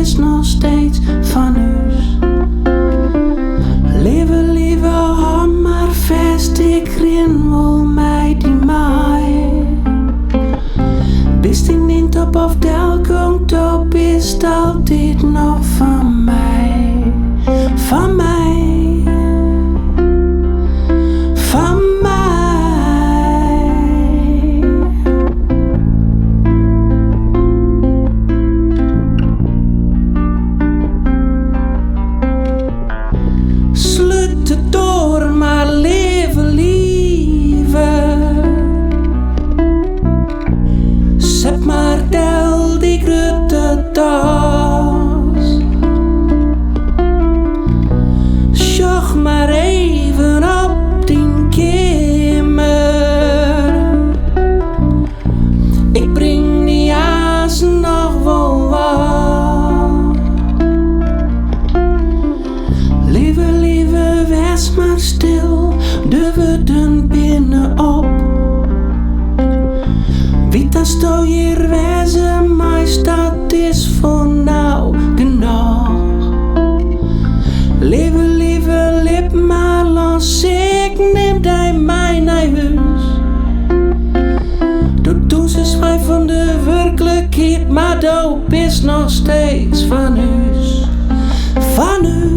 is nog steeds van us. Lieve, lieve, hou maar vast, ik ren wel mij die mij. Bist die niet op of del komt op, is altijd nog van mij. Van mij. Van mij. Sluit de door, maar leven, lieve. Zet maar del die grote tas. Sjoch maar even op die kamer. Ik breng die azen nog wel wat. Lieve, lieve, wees maar stil, de woorden binnen op. Wie dat sto hier wezen, maar dat is voor nou genoeg. Lieve, lieve, lip maar los, ik neem die mij naar huis. Doe ze zwaai van de werkelijkheid, maar doop is nog steeds van huis. Van huis.